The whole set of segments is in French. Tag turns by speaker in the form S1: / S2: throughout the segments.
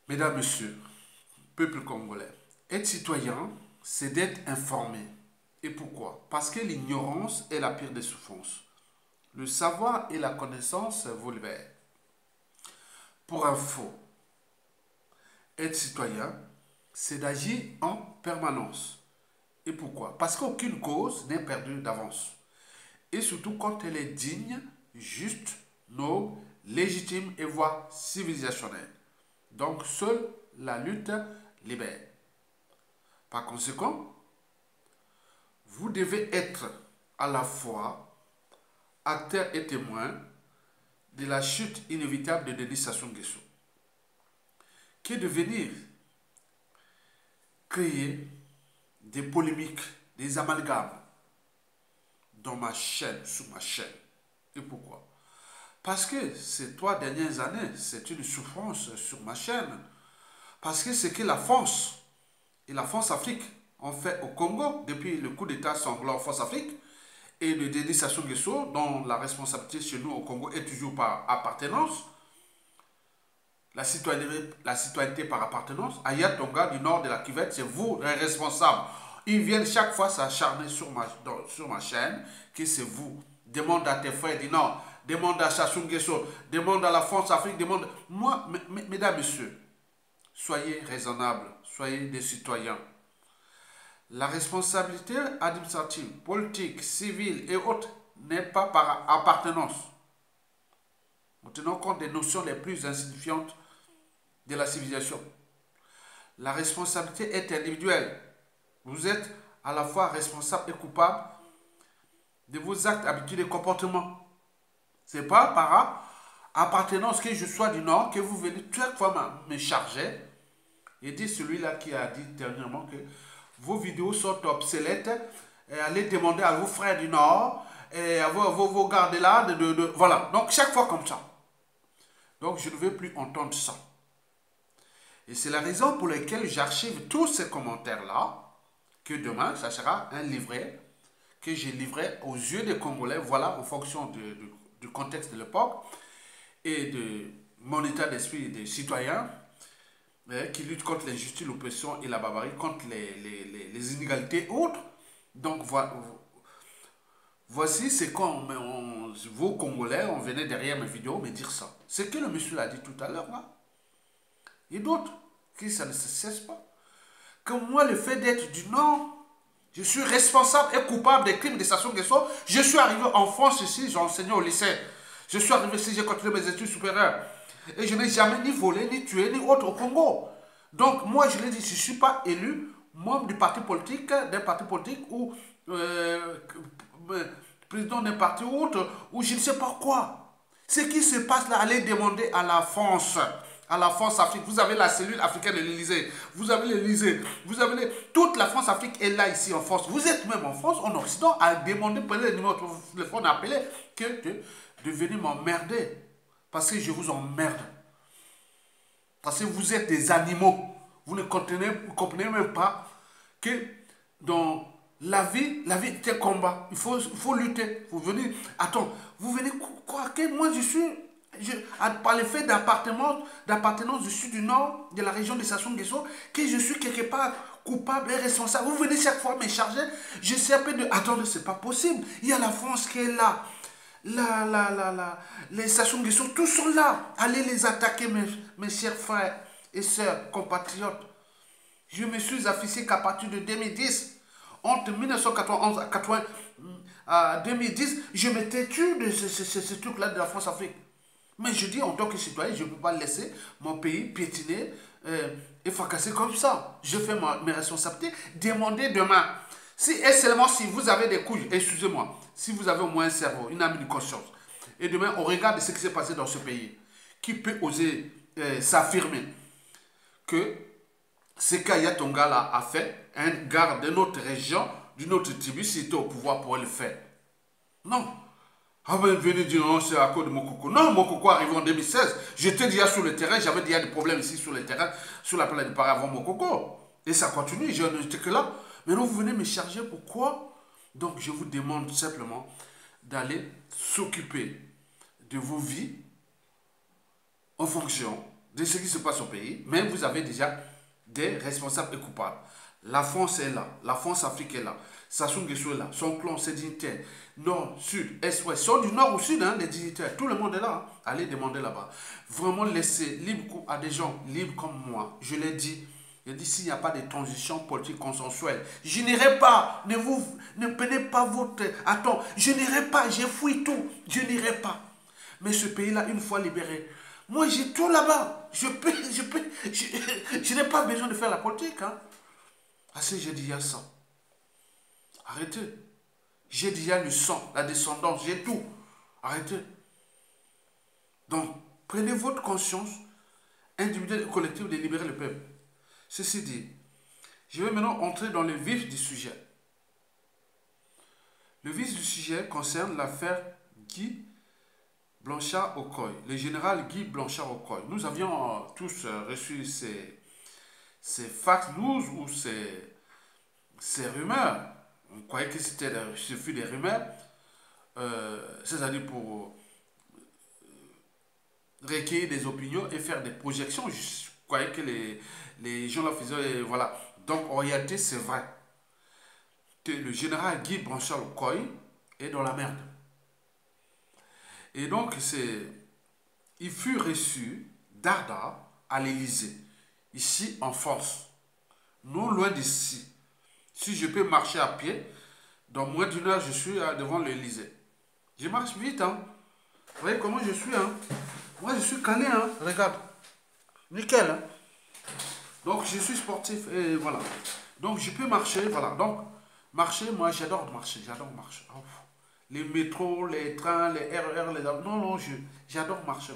S1: Mesdames, Messieurs, peuple congolais, être citoyen, c'est d'être informé. Et pourquoi? Parce que l'ignorance est la pire des souffrances. Le savoir et la connaissance vous libèrent. Pour info, être citoyen, c'est d'agir en permanence. Et pourquoi? Parce qu'aucune cause n'est perdue d'avance. Et surtout quand elle est digne, juste, noble, légitime et voire civilisationnelle. Donc seule la lutte libère. Par conséquent, vous devez être à la fois acteur et témoin de la chute inévitable de Denis Sassou Nguesso, qui est de venir créer des polémiques, des amalgames dans ma chaîne, sur ma chaîne. Et pourquoi? Parce que ces 3 dernières années, c'est une souffrance sur ma chaîne. Parce que c'est que la France et la France-Afrique ont fait au Congo depuis le coup d'État sanglant France-Afrique et de Denis Sassou Nguesso, dont la responsabilité chez nous au Congo est toujours par appartenance, la citoyenneté par appartenance. Aya Tonga du nord de la cuvette, c'est vous les responsables. Ils viennent chaque fois s'acharner sur ma chaîne, que c'est vous. Demande à tes frères du nord, demande à Sassou Nguesso, demande à la France-Afrique, demande... Moi, mesdames, messieurs, soyez raisonnables, soyez des citoyens. La responsabilité administrative, politique, civile et autres n'est pas par appartenance. Nous tenons compte des notions les plus insignifiantes de la civilisation. La responsabilité est individuelle. Vous êtes à la fois responsable et coupable de vos actes, habitudes et comportements. Ce n'est pas par appartenance que je sois du Nord que vous venez chaque fois me charger et dire celui-là qui a dit dernièrement que vos vidéos sont obsolètes et allez demander à vos frères du Nord et à vos gardes-là voilà. Donc chaque fois comme ça. Donc je ne veux plus entendre ça. Et c'est la raison pour laquelle j'archive tous ces commentaires-là, que demain, ça sera un livret que j'ai livré aux yeux des Congolais, voilà, en fonction du contexte de l'époque et de mon état d'esprit de citoyen qui lutte contre l'injustice, l'oppression et la barbarie, contre les inégalités autres. Donc voici ce qu'on vous Congolais, on venait derrière mes vidéos me dire ça. Ce que le monsieur a dit tout à l'heure là. Et d'autres, que ça ne se cesse pas. Que moi, le fait d'être du Nord, je suis responsable et coupable des crimes de Sassou Nguesso. Je suis arrivé en France ici, j'ai enseigné au lycée. Je suis arrivé ici, j'ai continué mes études supérieures. Et je n'ai jamais ni volé, ni tué, ni autre au Congo. Donc moi, je l'ai dit, je ne suis pas élu membre du parti politique, d'un parti politique ou président d'un parti ou autre, ou je ne sais pas quoi. Ce qui se passe là, allez demander à la France Afrique. Vous avez la cellule africaine de l'Élysée. Vous avez l'Élysée. Vous avez toute la France Afrique est là ici en France. Vous êtes même en France, en Occident, à demander, prenez le numéro de téléphone, appeler, de venir m'emmerder. Parce que je vous emmerde. Parce que vous êtes des animaux. Vous ne comprenez même pas que dans la vie est un combat. Il faut lutter. Vous venez, attends, vous venez croire que moi je suis... par le fait d'appartenance, je suis du nord, de la région de Sassou Nguesso, que je suis quelque part coupable et responsable. Vous venez chaque fois me charger, je sais un peu de... Attendez, c'est pas possible. Il y a la France qui est là. Les Sassou Nguesso, tous sont là. Allez les attaquer, mes chers frères et sœurs, compatriotes. Je me suis affiché qu'à partir de 2010, entre 1991 à 2010, je m'étais tué de ce truc-là de la France-Afrique. Mais je dis, en tant que citoyen, je ne peux pas laisser mon pays piétiner et fracasser comme ça. Je fais mes responsabilités. Demandez demain. Et seulement si vous avez des couilles, excusez-moi, si vous avez au moins un cerveau, une âme, une conscience, et demain on regarde ce qui s'est passé dans ce pays, qui peut oser s'affirmer que ce qu'Aya Tonga là a fait, un gars de notre région, d'une autre tribu, s'il était au pouvoir pour le faire. Non. Ah ben venez dire non, c'est à cause de Mokoko. Non, Mokoko arrivé en 2016. J'étais déjà sur le terrain, j'avais déjà des problèmes ici sur le terrain, sur la planète de Paris avant Mokoko. Et ça continue, je n'étais que là. Maintenant vous venez me charger, pourquoi? Donc je vous demande simplement d'aller s'occuper de vos vies en fonction de ce qui se passe au pays, mais vous avez déjà des responsables et coupables. La France est là, la France-Afrique est là, Sassou Nguesso est là, son clan, ses dignitaires, nord, sud, est, ouest, sont du nord au sud, hein, les dignitaires, tout le monde est là, hein. Allez demander là-bas. Vraiment laisser libre cours à des gens libres comme moi, je l'ai dit. Je dis, s'il n'y a pas de transition politique consensuelle, je n'irai pas. Ne prenez pas votre... Attends, je n'irai pas, j'ai fouillé tout. Je n'irai pas. Mais ce pays-là, une fois libéré, moi j'ai tout là-bas. Je n'ai pas besoin de faire la politique. Hein. Parce que j'ai déjà ça. Arrêtez. J'ai déjà le sang, la descendance, j'ai tout. Arrêtez. Donc, prenez votre conscience individuelle et collective de libérer le peuple. Ceci dit, je vais maintenant entrer dans le vif du sujet. Le vif du sujet concerne l'affaire Guy Blanchard-Okoye, le général Guy Blanchard-Okoye. Nous avions tous reçu ces fax news ou ces rumeurs. On croyait que ce fut des rumeurs, c'est-à-dire pour recueillir des opinions et faire des projections. Je croyais que les gens là faisaient, voilà. Donc en réalité, c'est vrai que le général Guy Blanchard-Okoye est dans la merde. Et donc, il fut reçu d'Arda à l'Élysée, ici en France, non loin d'ici. Si je peux marcher à pied, dans moins d'une heure, je suis devant l'Élysée. Je marche vite, hein. Vous voyez comment je suis, hein. Moi, je suis calé, hein. Regarde. Nickel, hein. Donc, je suis sportif et voilà. Donc, je peux marcher, voilà. Donc, marcher, moi, j'adore marcher, j'adore marcher. Oh. Les métros, les trains, les RER, les... Non, j'adore marcher.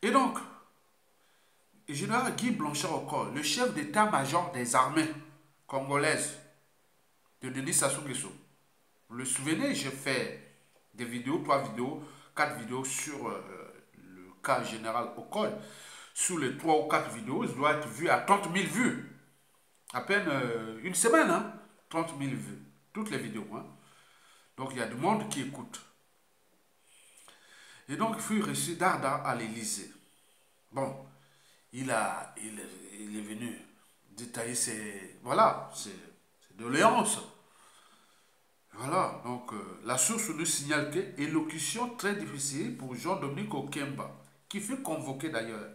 S1: Et donc, le général Guy Blanchard-Okoye, le chef d'état-major des armées congolaises de Denis Sassou Nguesso. Vous le souvenez, j'ai fait des vidéos, 3 vidéos, 4 vidéos sur le cas général Okoye. Sous les 3 ou 4 vidéos, il doit être vu à 30 000 vues. À peine une semaine, hein, 30 000 vues. Toutes les vidéos, hein. Donc, il y a du monde qui écoute. Et donc, il fut reçu d'Arda à l'Élysée. Bon, il est venu détailler ses... Voilà, ses doléances. Voilà, donc, la source nous signale que élocution très difficile pour Jean-Dominique Okemba, qui fut convoqué d'ailleurs.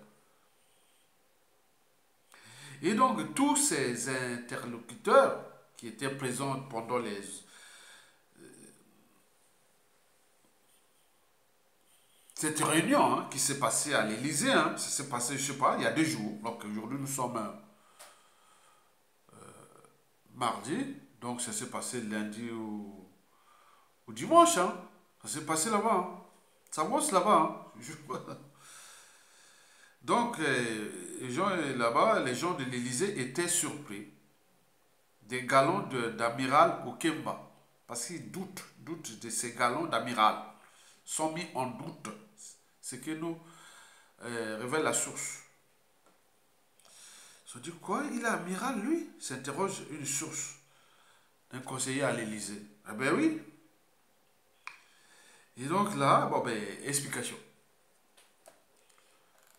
S1: Et donc, tous ces interlocuteurs qui étaient présents pendant cette réunion, hein, qui s'est passée à l'Élysée, hein, ça s'est passé, je ne sais pas, il y a 2 jours. Donc aujourd'hui, nous sommes mardi. Donc ça s'est passé lundi au dimanche. Hein. Ça s'est passé là-bas. Hein. Ça bosse là-bas. Hein. Donc les gens là-bas, les gens de l'Élysée étaient surpris des galons d'amiral Okemba. Parce qu'ils doutent de ces galons d'amiral. Sont mis en doute. Ce que nous révèle la source. Je dis quoi? Il est amiral, lui? S'interroge une source d'un conseiller à l'Élysée. Ah ben oui. Et donc là, bon ben, explication.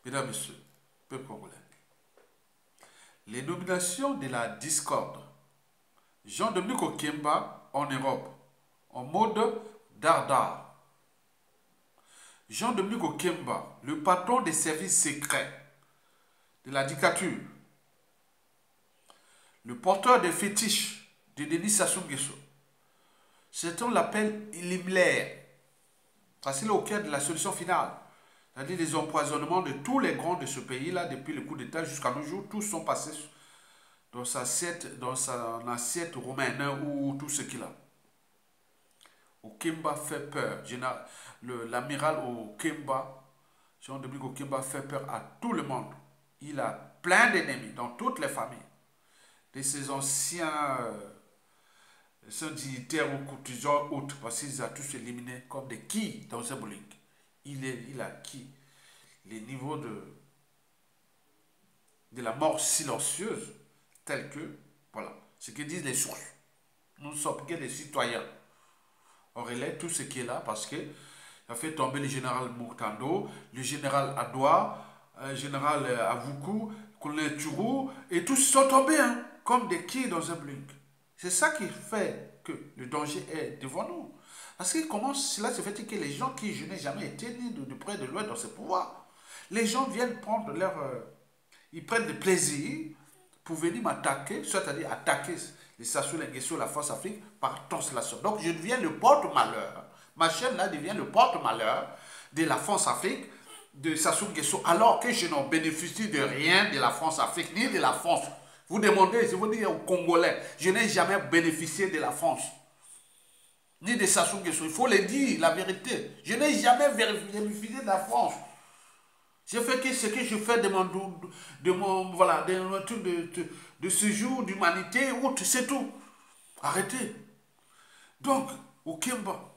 S1: Mesdames, Messieurs, peuple congolais. Les nominations de la discorde. Jean-Dominique Okemba en Europe, en mode dardard. Jean-Dominique Okemba, le patron des services secrets de la dictature, le porteur des fétiches de Denis Sassou Nguesso. Certains l'appellent Himmler. C'est le cœur de la solution finale. C'est-à-dire les empoisonnements de tous les grands de ce pays-là, depuis le coup d'État jusqu'à nos jours, tous sont passés dans son assiette romaine, hein, ou tout ce qu'il a. Okemba fait peur. L'amiral Okemba, Jean-Dominique Okemba fait peur à tout le monde. Il a plein d'ennemis dans toutes les familles. De ses anciens dignitaires ou courtisans autres, parce qu'ils ont tous éliminé comme des quilles dans ce bowling. Il a acquis les niveaux de la mort silencieuse, tels que, voilà, ce que disent les sources. Nous ne sommes que des citoyens. On relève tout ce qui est là parce que Il a fait tomber le général Mourtando, le général Adoua, le général Avoukou, le colonel Tourou, et tous sont tombés, hein, comme des quilles dans un blink. C'est ça qui fait que le danger est devant nous. Parce que comment cela se fait que les gens qui, je n'ai jamais été ni de près de loin dans ce pouvoir, les gens viennent prendre leur... ils prennent du plaisir pour venir m'attaquer, c'est-à-dire attaquer les Sassou Nguesso, la France Afrique, par translation. Donc je deviens le porte-malheur. Ma chaîne là devient le porte-malheur de la France Afrique, de Sassou Nguesso, alors que je n'en bénéficie de rien de la France Afrique, ni de la France. Vous demandez, je vous dis aux Congolais, je n'ai jamais bénéficié de la France, ni de Sassou Nguesso. Il faut le dire, la vérité. Je n'ai jamais bénéficié de la France. J'ai fait que ce que je fais voilà, de séjour, d'humanité, c'est tout. Arrêtez. Donc, au Kemba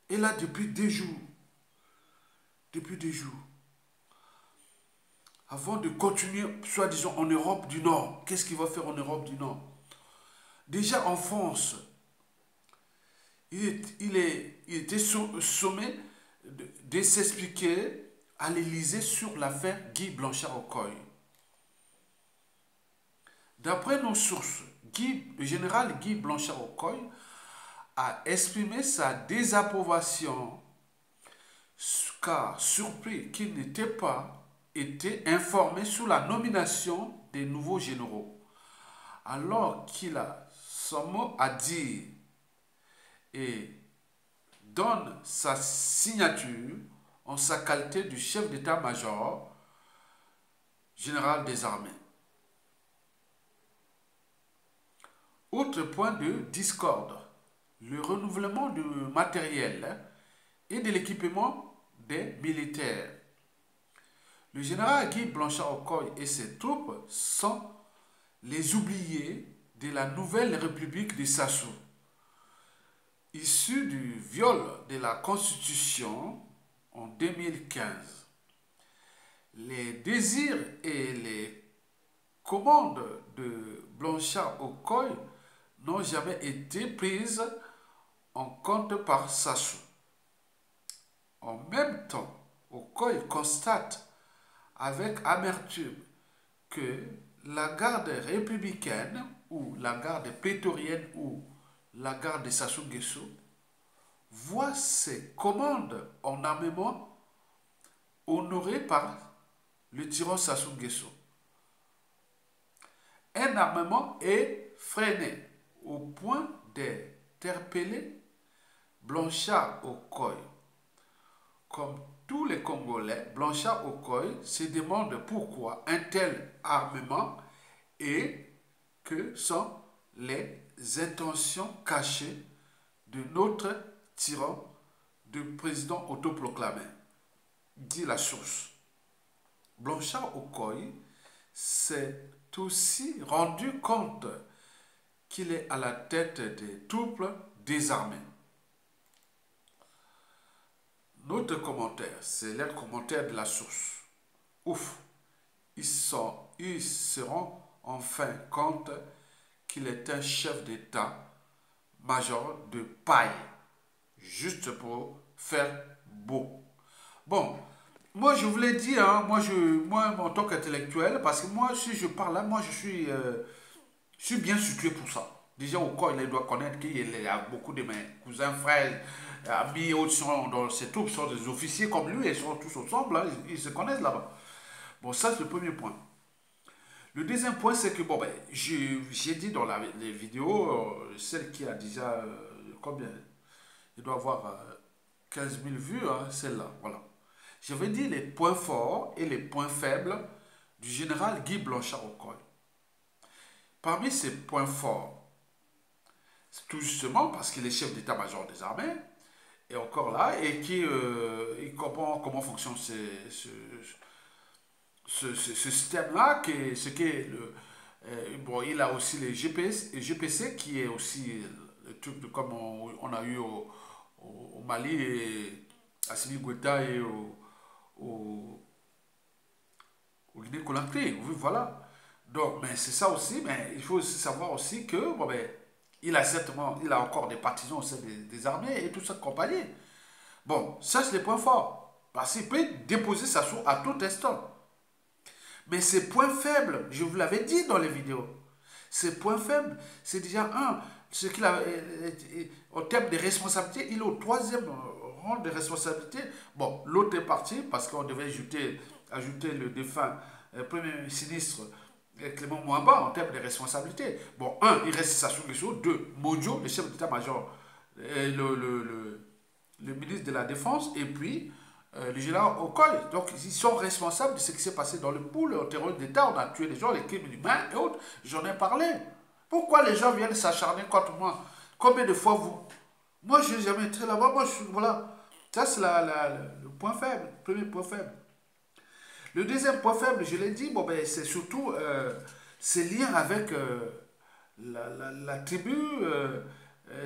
S1: est là depuis 2 jours. Depuis 2 jours. Avant de continuer, soi-disant, en Europe du Nord. Qu'est-ce qu'il va faire en Europe du Nord? Déjà en France, il était sommé de s'expliquer à l'Élysée sur l'affaire Guy Blanchard-Okoye. D'après nos sources, le général Guy Blanchard-Okoye a exprimé sa désapprobation car surpris qu'il n'était pas été informé sur la nomination des nouveaux généraux. Alors qu'il a son mot à dire et donne sa signature en sa qualité de chef d'état-major général des armées. Autre point de discorde, le renouvellement du matériel et de l'équipement des militaires. Le général Guy Blanchard-Okoye et ses troupes sont les oubliés de la nouvelle République de Sassou. Issu du viol de la Constitution en 2015. Les désirs et les commandes de Blanchard-Okoye n'ont jamais été prises en compte par Sassou. En même temps, Okoye constate avec amertume que la garde républicaine ou la garde prétorienne ou la garde de Sassou Nguesso voit ses commandes en armement honorées par le tyran Sassou Nguesso. Un armement est freiné au point d'interpeller Blanchard-Okoye. Comme tous les Congolais, Blanchard-Okoye se demande pourquoi un tel armement et que sont les intentions cachées de notre tyran de président autoproclamé, dit la source. Blanchard-Okoye s'est aussi rendu compte qu'il est à la tête des troupes désarmées. Notre commentaire, c'est le commentaire de la source. Ouf, ils se rendent enfin compte qu'il est un chef d'état-major de paille, juste pour faire beau. Bon, moi je vous l'ai dit, hein, moi en tant qu'intellectuel, parce que moi si je parle là, moi je suis bien situé pour ça. Déjà au corps, il doit connaître qu'il y a beaucoup de mes cousins, frères, amis, autres sont dans ces troupes, sont des officiers comme lui, ils sont tous ensemble, hein, ils se connaissent là-bas. Bon, ça c'est le premier point. Le deuxième point, c'est que, bon, ben, j'ai dit dans les vidéos, celle qui a déjà, combien? Il doit avoir 15 000 vues, hein, celle-là, voilà. Je vais dire les points forts et les points faibles du général Guy Blanchard-Okoye. Parmi ces points forts, tout justement parce qu'il est chef d'état-major des armées, et encore là, et qui comment fonctionne ce système-là, bon, il a aussi les GPC qui est aussi le truc comme on a eu au Mali, et à Assimi Goïta et au Guinée-Conakry, oui, voilà. Donc, mais c'est ça aussi, mais il faut aussi savoir aussi que, bon, ben, il a encore des partisans au sein des armées et toute cette compagnie. Bon, ça c'est les points forts. Parce qu'il peut déposer sa source à tout instant. Mais ces points faibles, je vous l'avais dit dans les vidéos, ces points faibles, c'est déjà un, ce qu'il a, en termes de responsabilité, il est au troisième rang de responsabilité. Bon, l'autre est parti parce qu'on devait ajouter le défunt premier ministre Clément Mouamba en termes de responsabilité. Bon, un, il reste Sassou Nguesso. Deux, Modio, le chef d'état-major, le ministre de la Défense, et puis le général Okoye. Donc, ils sont responsables de ce qui s'est passé dans le pool, au terrorisme d'État. On a tué les gens, les crimes humains et autres. J'en ai parlé. Pourquoi les gens viennent s'acharner contre moi? Combien de fois vous? Moi, je n'ai jamais été là-bas. Moi, je suis. Voilà. Ça, c'est le point faible, le premier point faible. Le deuxième point faible, je l'ai dit, bon, ben, c'est surtout ces liens avec la tribu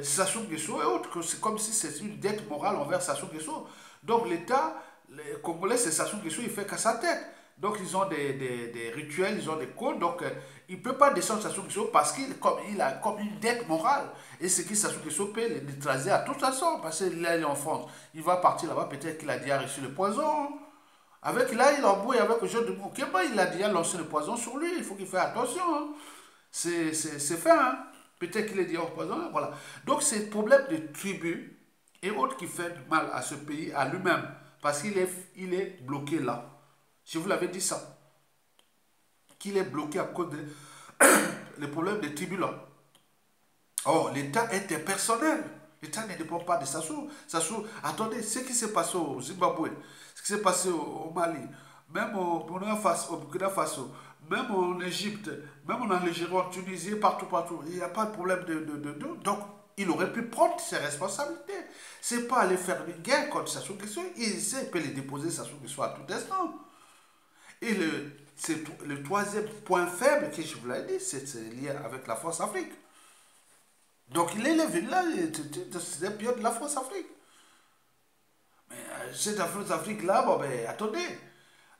S1: Sassou Nguesso et autres. C'est comme si c'était une dette morale envers Sassou Nguesso. Donc l'État, les Congolais, c'est Sassou Nguesso, il fait qu'à sa tête. Donc ils ont des rituels, ils ont des codes. Donc il ne peut pas descendre Sassou Nguesso parce qu'il a comme une dette morale. Et ce qui Sassou Nguesso peut les neutraliser à toute façon. Parce qu'il est en France. Il va partir là-bas, peut-être qu'il a déjà reçu le poison. Avec là, il embrouille avec le jeune de Moukeba, il a déjà lancé le poison sur lui. Il faut qu'il fasse attention. Hein. C'est fait. Hein. Peut-être qu'il est déjà empoisonné. Voilà. Donc, c'est le problème de tribus et autres qui fait du mal à ce pays, à lui-même. Parce il est bloqué là. Je vous l'avais dit ça. Qu'il est bloqué à cause des le problème des tribus là. Or, l'État est impersonnel. L'État ne dépend pas de Sassou. Sassou, attendez, ce qui s'est passé au Zimbabwe, ce qui s'est passé au Mali, même au Burkina Faso, même en Égypte, même en Algérie, en Tunisie, partout, il n'y a pas de problème donc, il aurait pu prendre ses responsabilités. C'est pas aller faire une guerre contre Sassou Nguesso. Il peut les déposer Sassou Nguesso à tout instant. Et le troisième point faible que je vous l'ai dit, c'est lié avec la France Afrique. Donc il est levé là, c'est un pion de la France-Afrique. Mais cette France-Afrique-là, bon ben attendez,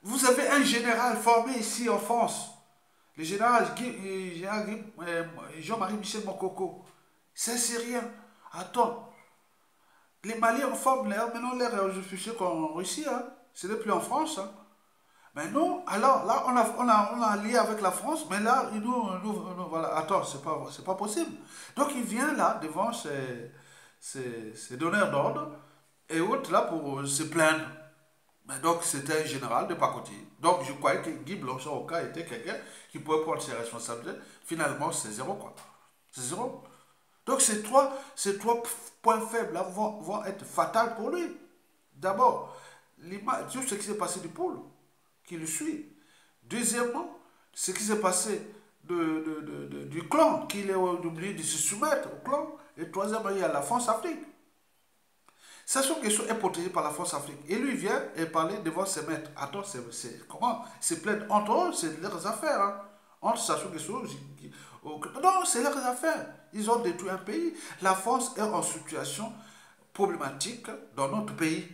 S1: vous avez un général formé ici en France, le général Jean-Marie Michel Mokoko, c'est syrien. Attends, les Maliens forment maintenant l'air, je suis sûr qu'en Russie, hein, ce n'est plus en France. Hein. Mais non, alors là, on a lié avec la France, mais là, voilà, attends, c'est pas possible. Donc il vient là, devant ses donneurs d'ordre, et autres là pour se plaindre. Mais donc c'était un général de Pakoti. Donc je croyais que Guy Blanchard était quelqu'un qui pouvait prendre ses responsabilités. Finalement, c'est zéro quoi. C'est zéro. Donc ces trois points faibles là vont être fatals pour lui. D'abord, tout ce qui s'est passé du pôle qui le suit. Deuxièmement, ce qui s'est passé du clan, qu'il est obligé de se soumettre au clan. Et troisièmement, il y a la France-Afrique. Sassou Nguesso est protégé par la France-Afrique. Et lui vient et parler devant ses maîtres. Attends, comment? C'est plein entre eux, c'est leurs affaires. Hein. Entre Sassou Nguesso, non, c'est leurs affaires. Ils ont détruit un pays. La France est en situation problématique dans notre pays.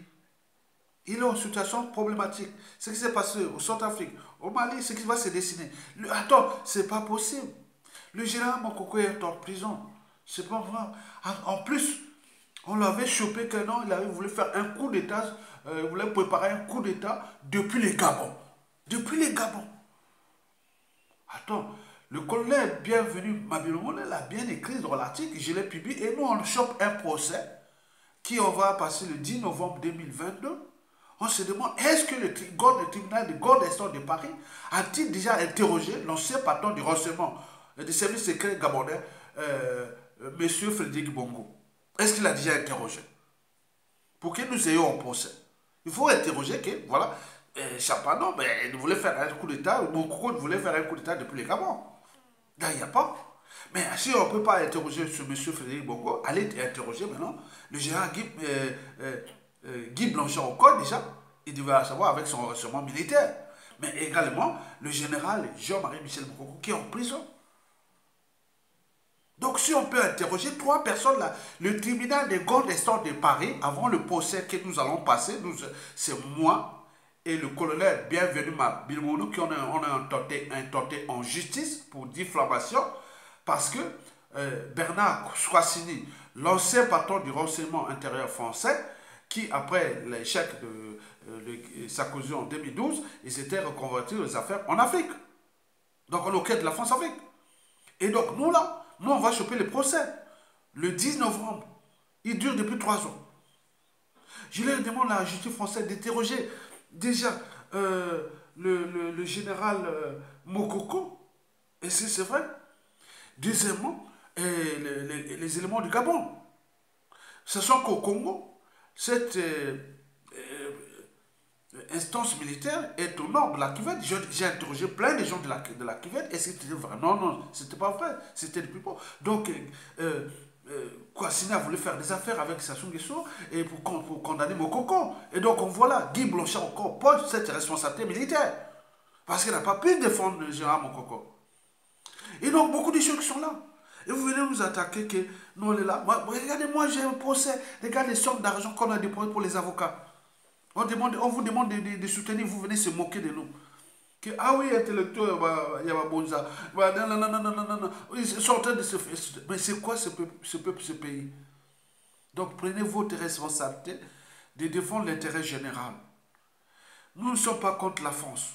S1: Il est en situation problématique. Ce qui s'est passé au Centrafrique, au Mali, ce qui va se dessiner. Attends, c'est pas possible. Le général Mokoko est en prison. C'est pas vrai. En plus, on l'avait chopé que non, il avait voulu faire un coup d'État, il voulait préparer un coup d'État depuis les Gabons. Depuis les Gabons. Attends, le colonel bienvenu Mabilomone l'a bien écrit dans l'article, je l'ai publié, et nous on chope un procès qui on va passer le 10 novembre 2022. On se demande, est-ce que le tribunal de grande instance de Paris a-t-il déjà interrogé l'ancien patron du renseignement des services secrets gabonais, M. Frédéric Bongo? Est-ce qu'il a déjà interrogé? Pour que nous ayons un procès. Il faut interroger que, voilà, Champanon, ben, il voulait faire un coup d'État, Bongo voulait faire un coup d'État depuis les Gabons. Là, il n'y a pas. Mais si on ne peut pas interroger ce M. Frédéric Bongo, allez interroger maintenant le général Guy Blanchard au code déjà, il devait savoir avec son renseignement militaire. Mais également le général Jean-Marie Michel Mokoko qui est en prison. Donc si on peut interroger trois personnes là, le tribunal de grande instance de Paris, avant le procès que nous allons passer, c'est moi et le colonel Bienvenu Mabilmono qui on a intenté en justice pour diffamation parce que Bernard Squassini, l'ancien patron du renseignement intérieur français, qui, après l'échec de Sarkozy en 2012, ils étaient reconvertis les affaires en Afrique. Donc, on est au quai de la France-Afrique. Et donc, nous, là, nous, on va choper le procès. Le 10 novembre, il dure depuis 3 ans. Je leur demande à la justice française d'interroger déjà le général Mokoko. Et c'est vrai. Deuxièmement, les éléments du Gabon. Sachant qu'au Congo, cette instance militaire est au nord de la cuvette. J'ai interrogé plein de gens de la cuvette et c'était vrai. Non, non, c'était pas vrai. C'était le plus beau. Donc, Kouassine a voulu faire des affaires avec Sassou Nguesso et pour condamner Mokoko. Et donc, on voit là, Guy Blanchard encore porte cette responsabilité militaire. Parce qu'il n'a pas pu défendre le général Mokoko. Et donc, beaucoup de choses qui sont là. Et vous venez nous attaquer que nous, on est là. Regardez, moi, j'ai un procès. Regardez les sommes d'argent qu'on a dépensées pour les avocats. On vous demande de soutenir, vous venez se moquer de nous. Que, ah oui, intellectuel, il y a Bonza. Non, non, non, non, non, non, non. Ils sont en train de se faire. Mais c'est quoi ce peuple, ce pays? Donc prenez votre responsabilité de défendre l'intérêt général. Nous ne sommes pas contre la France.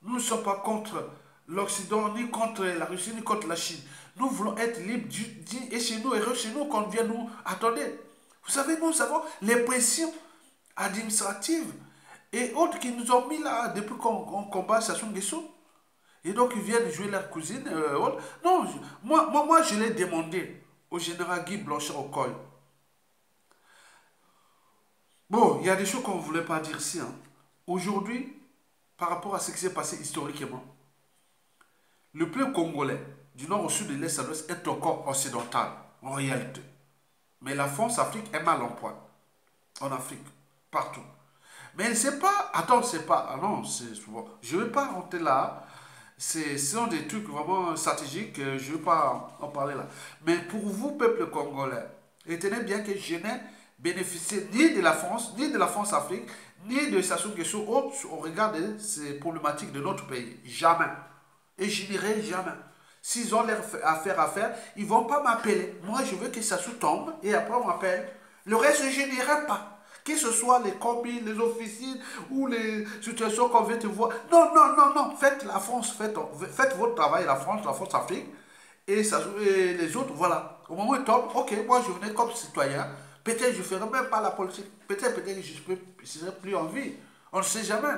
S1: Nous ne sommes pas contre l'Occident, ni contre la Russie, ni contre la Chine. Nous voulons être libres et chez nous, et chez nous, qu'on vient nous. Attendez, vous savez, nous savons les pressions administratives et autres qui nous ont mis là depuis qu'on combat Sassou Nguesso. Et donc ils viennent jouer leur cousine. Non, moi, je l'ai demandé au général Guy Blanchard au col. Bon, il y a des choses qu'on ne voulait pas dire ici. Hein. Aujourd'hui, par rapport à ce qui s'est passé historiquement, le peuple congolais, du nord au sud, de l'est à l'ouest, est encore occidental, en réalité. Mais la France-Afrique est mal en point. En Afrique, partout. Mais c'est pas... Attends, c'est pas... Ah non, c'est... Bon, je ne vais pas rentrer là. Ce sont des trucs vraiment stratégiques. Je ne vais pas en parler là. Mais pour vous, peuple congolais, retenez bien que je n'ai bénéficié ni de la France, ni de la France-Afrique, ni de Sassou Nguesso au regard de ces problématiques de notre pays. Jamais. Et je n'irai jamais. S'ils ont leur affaire à faire, ils ne vont pas m'appeler. Moi, je veux que Sassou tombe et après on m'appelle. Le reste, je n'irai pas. Que ce soit les combis, les officines ou les situations qu'on vient te voir. Non, non, non, non. Faites la France, faites votre travail, la France-Afrique. Et les autres, voilà. Au moment où ils tombent, ok, moi je venais comme citoyen. Peut-être je ne ferai même pas la politique. Peut-être que je ne serai plus en vie. On ne sait jamais.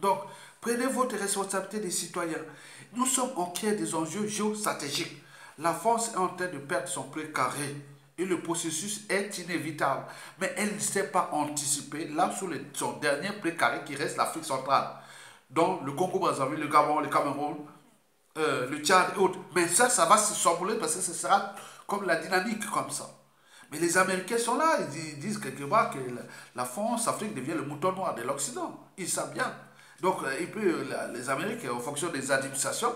S1: Donc, prenez votre responsabilité des citoyens. Nous sommes en quête des enjeux géostratégiques. La France est en train de perdre son précaré. Et le processus est inévitable. Mais elle ne sait pas anticiper là sur son dernier précaré qui reste l'Afrique centrale. Donc le Congo-Brazzaville, le Gabon, le Cameroun, le Tchad et autres. Mais ça va se s'envoler parce que ce sera comme la dynamique comme ça. Mais les Américains sont là, ils disent quelque part que la France, l'Afrique devient le mouton noir de l'Occident. Ils savent bien. Donc les Américains, en fonction des administrations,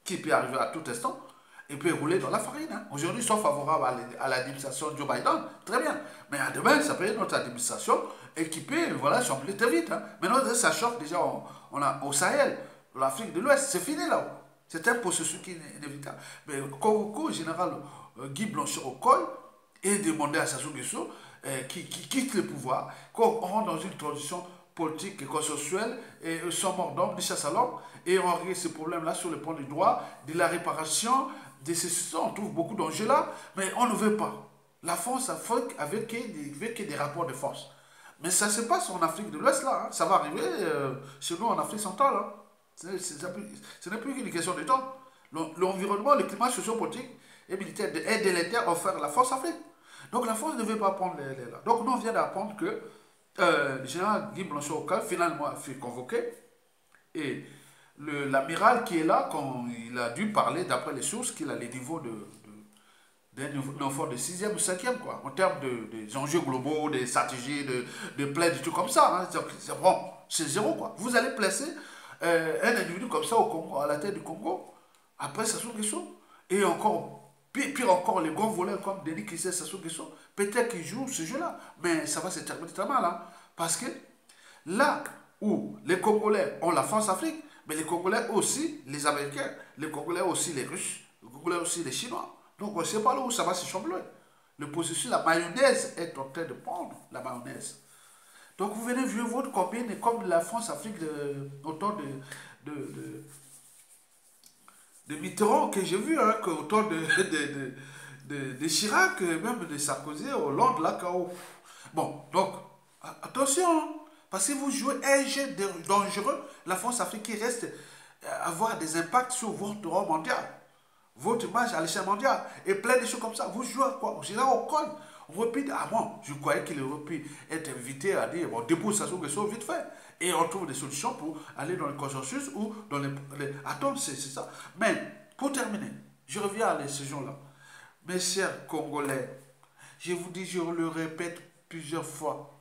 S1: qui peut arriver à tout instant, ils peuvent rouler dans la farine. Hein. Aujourd'hui, ils sont favorables à l'administration de Joe Biden. Très bien. Mais à demain, ça peut être notre administration et qui peut chambrer très vite. Hein. Maintenant, ça choque déjà au Sahel, l'Afrique de l'Ouest. C'est fini là-haut. C'est un processus qui est inévitable. Mais convoquer le général Guy Blanchard au col et demander à Sassou Nguesso qui quitte le pouvoir, qu'on rentre dans une transition politique et consensuelle et sans mort d'homme, ni chasse à l'homme, et on règle ces problèmes-là sur le plan du droit, de la réparation, des sécessions. On trouve beaucoup d'enjeux là, mais on ne veut pas. La France avec des rapports de force. Mais ça se passe en Afrique de l'Ouest là, hein. Ça va arriver chez nous en Afrique centrale. Hein. Ce n'est plus qu'une question de temps. L'environnement, le climat sociopolitique et militaire est délétère offert à la force Afrique. Donc la France ne veut pas prendre les là. Donc nous on vient d'apprendre que le général Guy Blanchard finalement a fait convoquer et l'amiral qui est là, quand il a dû parler d'après les sources qu'il a les niveaux d'un enfant de 6e ou 5e quoi, en termes des enjeux globaux, des stratégies, de plaies, des trucs comme ça. Hein. C'est bon, c'est zéro quoi. Vous allez placer un individu comme ça au Congo, à la tête du Congo, après Sassou Nguesso, et encore, pire encore, les grands voleurs comme Denis Kissé, Sassou Nguesso, peut-être qu'ils jouent ce jeu-là, mais ça va se terminer très mal, hein, parce que là où les Congolais ont la France-Afrique, mais les Congolais aussi, les Américains, les Congolais aussi, les Russes, les Congolais aussi, les Chinois. Donc on ne sait pas là où ça va se chambouler. Le processus, la mayonnaise est en train de prendre, la mayonnaise. Donc vous venez jouer votre copine, et comme la France-Afrique autant de, de, de Mitterrand que j'ai vu, hein, autant de Chirac, même de Sarkozy, Hollande, là, KO. Bon, donc, attention, hein, parce que vous jouez un jeu dangereux, la France-Afrique qui reste avoir des impacts sur votre rang mondial, votre image à l'échelle mondiale, et plein de choses comme ça. Vous jouez à quoi? Là, on cogne. On repique. Ah bon, je croyais qu'il aurait pu être invité à dire, bon, dépose ça sur question vite fait. Et on trouve des solutions pour aller dans le consensus ou dans attends, c'est ça. Mais, pour terminer, je reviens à ces gens-là. Mes chers Congolais, je vous dis, je le répète plusieurs fois,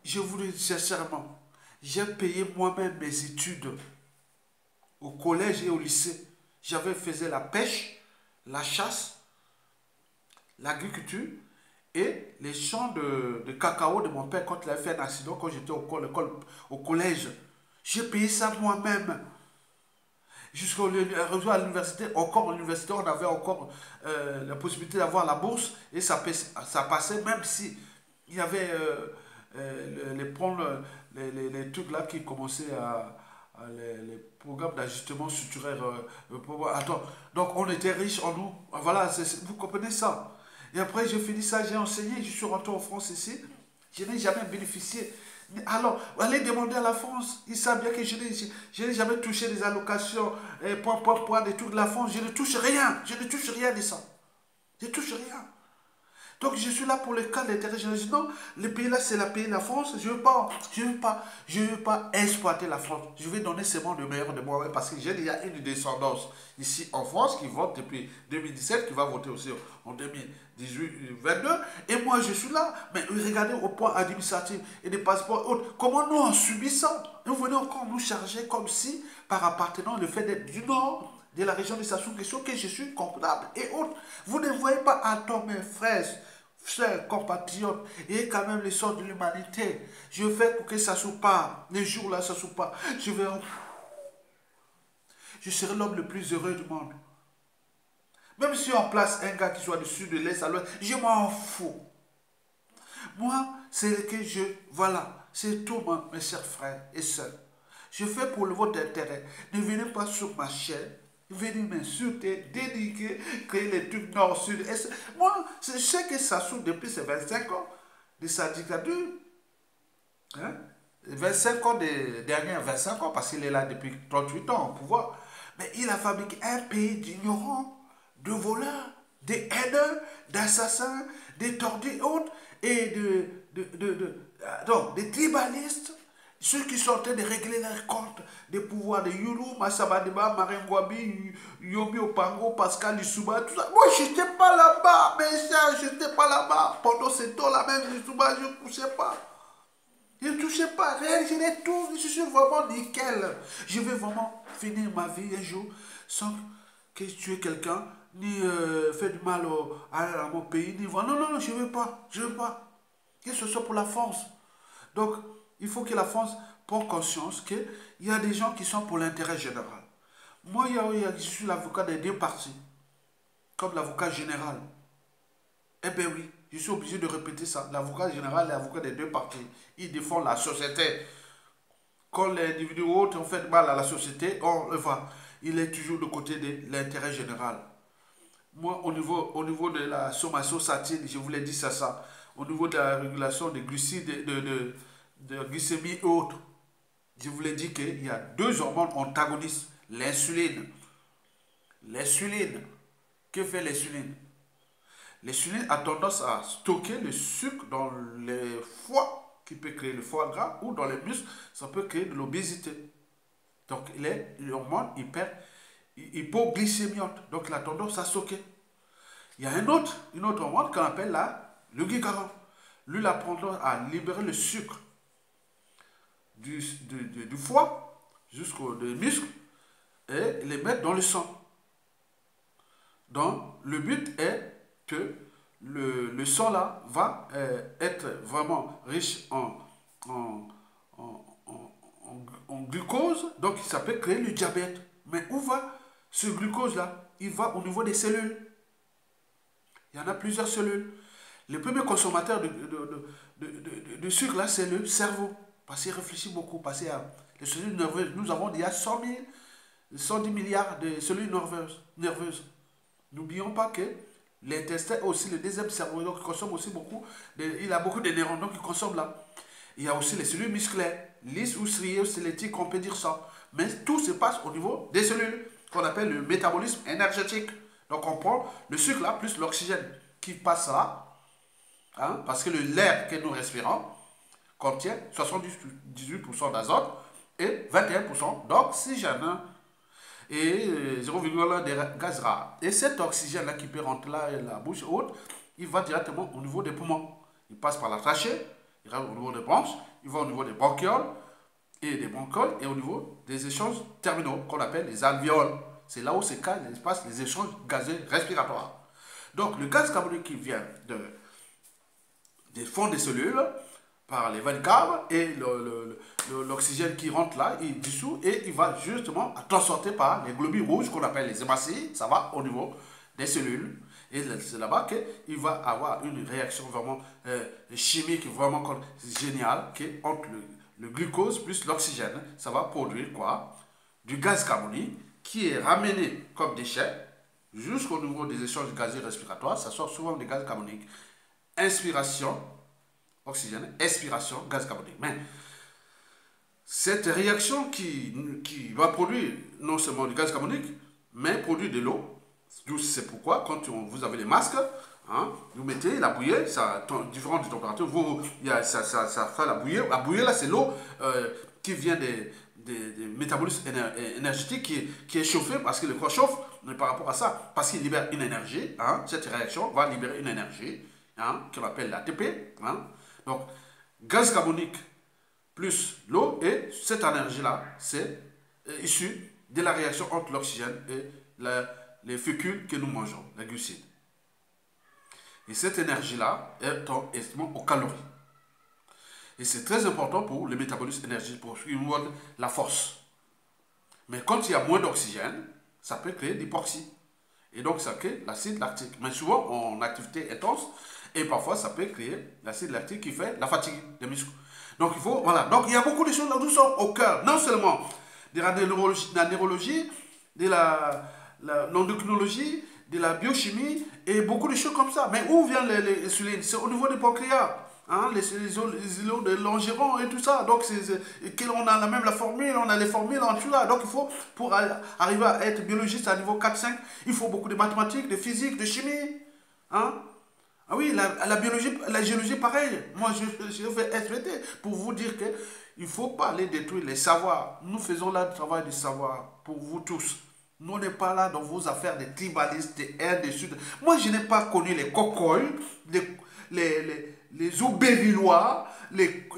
S1: je vous le dis sincèrement, j'ai payé moi-même mes études au collège et au lycée. J'avais fait la pêche, la chasse, l'agriculture et les champs de cacao de mon père quand il avait fait un accident quand j'étais au collège. J'ai payé ça moi-même. Jusqu'à l'université, encore à l'université, on avait encore la possibilité d'avoir la bourse et ça passait même si il y avait les trucs là qui commençaient les programmes d'ajustement structurel. Attends, donc on était riches en nous. Voilà, vous comprenez ça. Et après, j'ai fini ça, j'ai enseigné, je suis rentré en France ici. Je n'ai jamais bénéficié. Alors, allez demander à la France. Ils savent bien que je n'ai jamais touché des allocations, des trucs de la France. Je ne touche rien. Je ne touche rien de ça. Je ne touche rien. Donc je suis là pour le cas de l'intérêt général. Non, le pays là, c'est le pays de la France. Je ne veux pas exploiter la France. Je vais donner seulement le meilleur de moi-même parce que j'ai déjà une descendance ici en France qui vote depuis 2017, qui va voter aussi en 2018-22. Et moi, je suis là. Mais regardez au point administratif et des passeports et autres. Comment nous on subit ça? Nous venons encore nous charger comme si, par appartenant le fait d'être du Nord, de la région de Sassou Nguesso, que je suis comptable et autres. Vous ne voyez pas à toi, mes frères, chers compatriotes, et quand même les sorts de l'humanité. Je fais pour que ça soit pas, les jours là, ça soit pas. Je serai l'homme le plus heureux du monde. Même si on place un gars qui soit du sud, de l'est à l'ouest, je m'en fous. Moi, c'est que voilà, c'est tout, mes chers frères et sœurs. Je fais pour votre intérêt. Ne venez pas sur ma chaîne. Venez m'insulter, dénigrer, créer les trucs nord, sud, est. Moi, je sais que ça souffre depuis ses 25 ans de sa dictature. Hein? 25 ans des dernières 25 ans, parce qu'il est là depuis 38 ans au pouvoir. Mais il a fabriqué un pays d'ignorants, de voleurs, des haineux, d'assassins, des tordus et autres, et des tribalistes. Ceux qui sont en train de régler leurs comptes des pouvoirs de Yulu, Massabadiba, Maringwabi, Yomi Opango, Pascal Lissouba, tout ça. Moi, je n'étais pas là-bas, mais ça, je n'étais pas là-bas. Pendant ce temps-là, même Lissouba, je ne touchais pas. Je ne touchais pas, rien, je n'ai tout, je suis vraiment nickel. Je vais vraiment finir ma vie un jour sans que je tue quelqu'un, ni faire du mal à mon pays, ni voir. Non, non, non, je ne veux pas, je ne veux pas. Que ce soit pour la France. Donc, il faut que la France prenne conscience qu'il y a des gens qui sont pour l'intérêt général. Moi, je suis l'avocat des deux partis, comme l'avocat général. Eh bien oui, je suis obligé de répéter ça. L'avocat général et l'avocat des deux partis, ils défendent la société. Quand les individus autres ont fait mal à la société, on le voit. Il est toujours du côté de l'intérêt général. Moi, au niveau de la sommation satine, je vous l'ai dit ça. Au niveau de la régulation des glucides, de glycémie et autres, je vous l'ai dit qu'il y a deux hormones antagonistes. L'insuline. L'insuline. Que fait l'insuline? L'insuline a tendance à stocker le sucre dans le foie, qui peut créer le foie gras, ou dans les muscles, ça peut créer de l'obésité. Donc, il est l'hormone hypoglycémiote. Donc, il a tendance à stocker. Il y a une autre hormone qu'on appelle le glucagon. Lui, il a tendance à libérer le sucre du foie jusqu'aux muscles et les mettre dans le sang. Donc, le but est que le sang là va être vraiment riche en glucose, donc ça peut créer le diabète. Mais où va ce glucose là? Il va au niveau des cellules. Il y en a plusieurs cellules. Le premier consommateur de sucre, là, c'est le cerveau. Parce qu'il réfléchit beaucoup. Parce qu'il y a les cellules nerveuses. Nous avons il y a 110 milliards de cellules nerveuses. N'oublions pas que l'intestin est aussi le deuxième cerveau. Donc, il consomme aussi beaucoup. Il a beaucoup de neurones. Donc, il consomme là. Il y a aussi les cellules musculaires. Lisses ou striées ou squelettiques, on peut dire ça. Mais tout se passe au niveau des cellules, qu'on appelle le métabolisme énergétique. Donc, on prend le sucre là, plus l'oxygène qui passe là. Hein, parce que l'air que nous respirons contient 78% d'azote et 21% d'oxygène et 0,1 de gaz rare. Et cet oxygène-là qui peut rentrer là et la bouche haute, il va directement au niveau des poumons. Il passe par la trachée, il va au niveau des bronches, il va au niveau des bronchioles et au niveau des échanges terminaux qu'on appelle les alvéoles. C'est là où se passe les échanges gazeux respiratoires. Donc le gaz carbonique qui vient des fonds des cellules par les veines caves et l'oxygène qui rentre là, il dissout et il va justement transporter par les globules rouges qu'on appelle les hématocytes, ça va au niveau des cellules. Et c'est là-bas qu'il va avoir une réaction vraiment chimique, vraiment géniale, qui est entre le glucose plus l'oxygène. Ça va produire quoi? Du gaz carbonique qui est ramené comme déchet jusqu'au niveau des échanges gazeux respiratoires. Ça sort souvent des gaz carboniques. Inspiration, oxygène, expiration, gaz carbonique. Mais cette réaction qui va produire non seulement du gaz carbonique, mais produit de l'eau. C'est pourquoi, quand vous avez les masques, hein, vous mettez la bouillie, ça différentes températures, ça fait la bouillie. La bouillie, là, c'est l'eau qui vient des métabolismes énergétiques qui est chauffée parce que le corps chauffe par rapport à ça, parce qu'il libère une énergie. Hein, cette réaction va libérer une énergie. Hein, qu'on appelle l'ATP. Hein. Donc, gaz carbonique plus l'eau, et cette énergie-là, c'est issu de la réaction entre l'oxygène et les fécules que nous mangeons, les glucides. Et cette énergie-là est estimée aux calories. Et c'est très important pour le métabolisme énergétique, pour la force. Mais quand il y a moins d'oxygène, ça peut créer l'hypoxie. Et donc, ça crée l'acide lactique. Mais souvent, en activité intense, et parfois, ça peut créer l'acide lactique qui fait la fatigue des muscles. Donc, il faut, voilà. Donc, il y a beaucoup de choses là, nous sommes au cœur, non seulement de la neurologie, de l'endocrinologie, de la biochimie, et beaucoup de choses comme ça. Mais où viennent les insulines? C'est au niveau du pancréas, hein, les îlots de Langeron et tout ça. Donc, on a la formule, on a les formules en tout là. Donc, il faut, pour arriver à être biologiste à niveau 4-5, il faut beaucoup de mathématiques, de physique, de chimie. Hein? Ah oui, la biologie, la géologie, pareil. Moi, je fais SVT pour vous dire qu'il ne faut pas aller détruire les savoirs. Nous faisons là le travail du savoir pour vous tous. Nous, on n'est pas là dans vos affaires de tribalistes, de haine, de sud. Moi, je n'ai pas connu les cocoys, les obévillois, les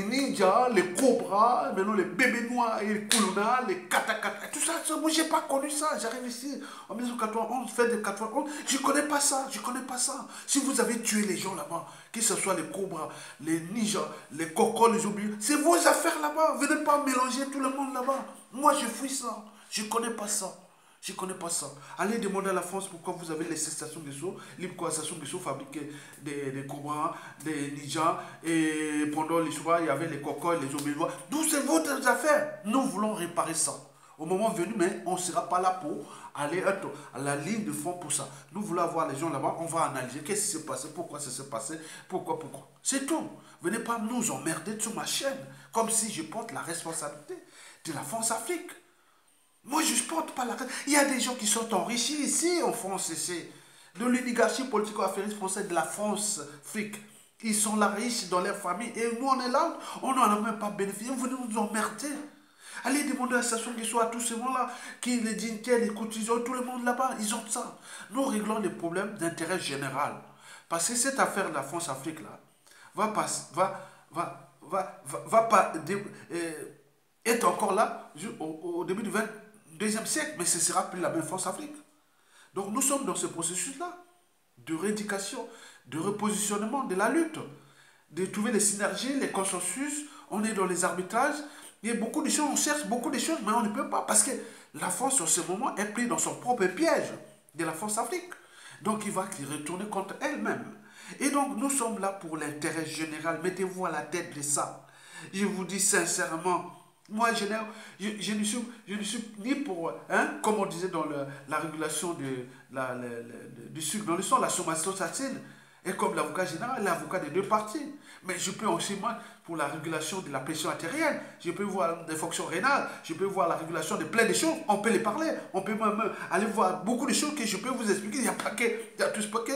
S1: ninjas, les cobras, maintenant les bébés noirs, les koulouna, les katakata, tout ça, moi j'ai pas connu ça. J'arrive ici en 1991, fin de 91, je connais pas ça, je connais pas ça. Si vous avez tué les gens là-bas, que ce soit les cobras, les ninjas, les cocos, les obévillois, c'est vos affaires là-bas. Venez pas mélanger tout le monde là-bas. Moi je fuis ça, je connais pas ça. Je ne connais pas ça. Allez demander à la France pourquoi vous avez les stations de saut, les stations de saut fabriquées des cobras, des ninjas, et pendant les soirs, il y avait les cocos, les obélois. D'où c'est votre affaire? Nous voulons réparer ça. Au moment venu, mais on ne sera pas là pour aller à la ligne de fond pour ça. Nous voulons avoir les gens là-bas, on va analyser qu'est-ce qui s'est passé, pourquoi ça s'est passé, pourquoi. C'est tout. Venez pas nous emmerder sur ma chaîne, comme si je porte la responsabilité de la France-Afrique. Moi, je ne porte pas la... Il y a des gens qui sont enrichis ici, en France, ici, de l'oligarchie politico-affairiste française de la France-Afrique. Ils sont là riches dans leur famille. Et nous, on est là, on n'en a même pas bénéficié. Vous venez nous emmerder. Allez demander à la station qui soit à tous ces gens-là, qui les dignitaires, les cotisants, tout le monde là-bas, ils ont ça. Nous réglons les problèmes d'intérêt général. Parce que cette affaire de la France-Afrique, là, être encore là au début du 22e siècle, mais ce ne sera plus la même France-Afrique. Donc nous sommes dans ce processus-là de rééducation, de repositionnement, de la lutte, de trouver les synergies, les consensus. On est dans les arbitrages. Il y a beaucoup de choses, on cherche beaucoup de choses, mais on ne peut pas parce que la France, en ce moment, est prise dans son propre piège de la France-Afrique. Donc il va retourner contre elle-même. Et donc nous sommes là pour l'intérêt général. Mettez-vous à la tête de ça. Je vous dis sincèrement, moi je ne suis ni pour, hein, comme on disait dans la régulation du sucre dans le sang, la somatostatine, et comme l'avocat général, l'avocat des deux parties. Mais je peux aussi, moi, pour la régulation de la pression artérielle, je peux voir des fonctions rénales, je peux voir la régulation de plein de choses, on peut les parler, on peut même aller voir beaucoup de choses que je peux vous expliquer. Il n'y a pas que, il y a tout ce paquet,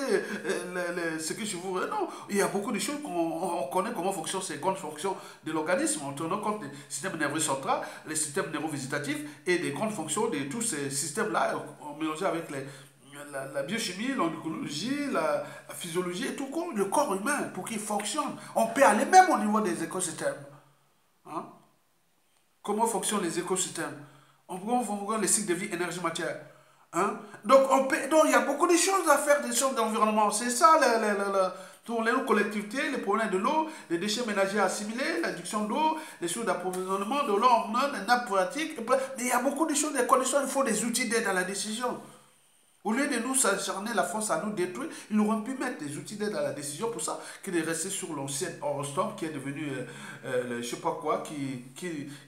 S1: ce que je vous... Non, il y a beaucoup de choses qu'on connaît comment fonctionnent ces grandes fonctions de l'organisme, en tenant compte du système nerveux central, les systèmes neurovégétatifs et des grandes fonctions de tous ces systèmes-là, mélangés avec la biochimie, l'oncologie, la physiologie et tout, le corps humain, pour qu'il fonctionne. On peut aller même au niveau des écosystèmes. Hein? Comment fonctionnent les écosystèmes? On voit les cycles de vie, énergie, matière. Hein? Donc, il y a beaucoup de choses à faire, des choses d'environnement. C'est ça, pour les collectivités, les problèmes de l'eau, les déchets ménagers assimilés, l'adduction d'eau, les choses d'approvisionnement de l'eau, les nappes phréatiques. Mais il y a beaucoup de choses, des conditions, il faut des outils d'aide à la décision. Au lieu de nous s'acharner, la France à nous détruire, ils auraient pu mettre des outils d'aide à la décision pour ça, que de rester sur l'ancienne Eurostorm qui est devenu, je ne sais pas quoi, qui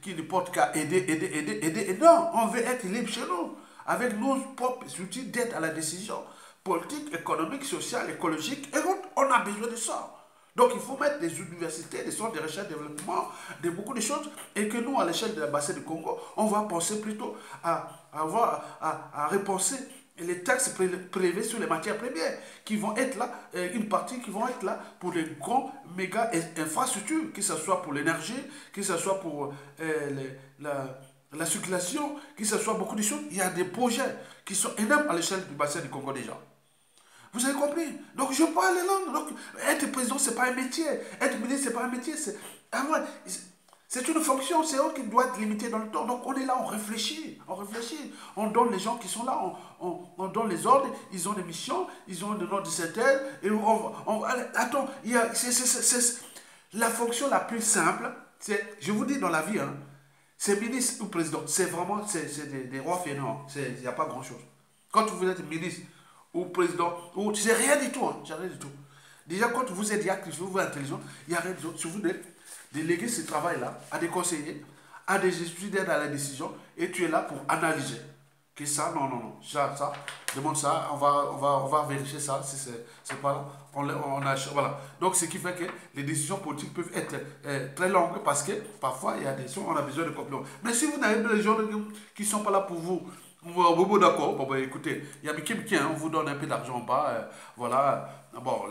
S1: ne porte qu'à aider. Et non, on veut être libre chez nous, avec nos propres outils d'aide à la décision, politique, économique, sociale, écologique, et on a besoin de ça. Donc il faut mettre des universités, des centres de recherche et développement, beaucoup de choses, et que nous, à l'échelle de la bassine du Congo, on va penser plutôt à repenser les taxes prélevées sur les matières premières qui vont être là, une partie qui vont être là pour les grands méga infrastructures, que ce soit pour l'énergie, que ce soit pour la circulation, que ce soit beaucoup de choses. Il y a des projets qui sont énormes à l'échelle du bassin du Congo déjà. Vous avez compris? Donc je parle les langues. Donc, être président, ce n'est pas un métier. Être ministre, ce n'est pas un métier. C'est une fonction, c'est eux qui doivent être limités dans le temps. Donc on est là, on réfléchit, on donne les gens qui sont là, on donne les ordres, ils ont des missions, ils ont des noms de certaines, et attends, la fonction la plus simple, c'est, je vous dis dans la vie, hein, c'est ministre ou président, c'est vraiment, c'est des rois fainéants, il n'y a pas grand chose. Quand vous êtes ministre ou président, c'est rien du tout, hein, rien du tout. Déjà quand vous êtes actif, vous êtes intelligent, il n'y a rien du tout. Si vous êtes déléguer ce travail-là à des conseillers, à des étudiants d'aide à la décision, et tu es là pour analyser. Que ça, non, ça, demande ça, on va vérifier ça, si c'est pas là. Voilà. Donc, ce qui fait que les décisions politiques peuvent être très longues parce que parfois, il y a des choses, on a besoin de compléments. Mais si vous n'avez pas des gens qui ne sont pas là pour vous, d'accord, bon, écoutez, il y a Miki, on vous donne un peu d'argent en bas, voilà. Bon,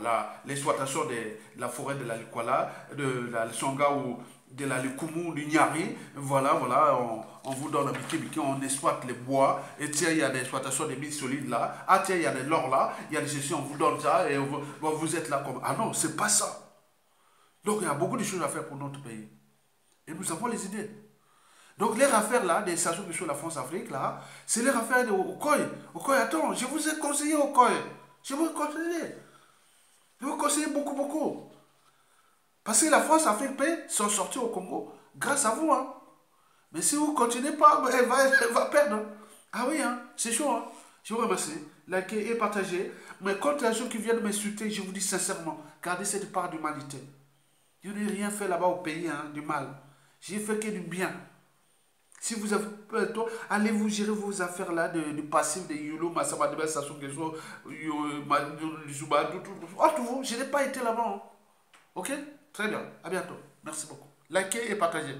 S1: l'exploitation de la forêt de la Likwala, de la Songa ou de la Likumu, du Nyari, voilà, on vous donne un Miki, on exploite les bois, et tiens, il y a des exploitations de mines solides là, ah tiens, il y a de l'or là, il y a des gestions, on vous donne ça, et vous êtes là comme... Ah non, c'est pas ça. Donc il y a beaucoup de choses à faire pour notre pays. Et nous avons les idées. Donc les affaires là, des stations de la France-Afrique là, c'est les affaires au COI. Au COI, attends, je vous ai conseillé au COI. Je vous ai conseillé. Je vous conseille beaucoup. Parce que la France-Afrique peut s'en sortir au Congo grâce à vous. Hein. Mais si vous ne continuez pas, elle va perdre. Ah oui, hein, c'est chaud. Hein. Je vous remercie. Likez et partagez. Mais quand il y a des gens qui viennent m'insulter, je vous dis sincèrement, gardez cette part d'humanité. Je n'ai rien fait là-bas au pays, hein, du mal. J'ai fait que du bien. Si vous avez peur de temps, allez vous gérer vos affaires là, du passif, de Yolo, Massama, de Station Gesso, Zuba, tout. Je n'ai pas été là-bas. Hein. Ok? Très bien. À bientôt. Merci beaucoup. Likez et partagez.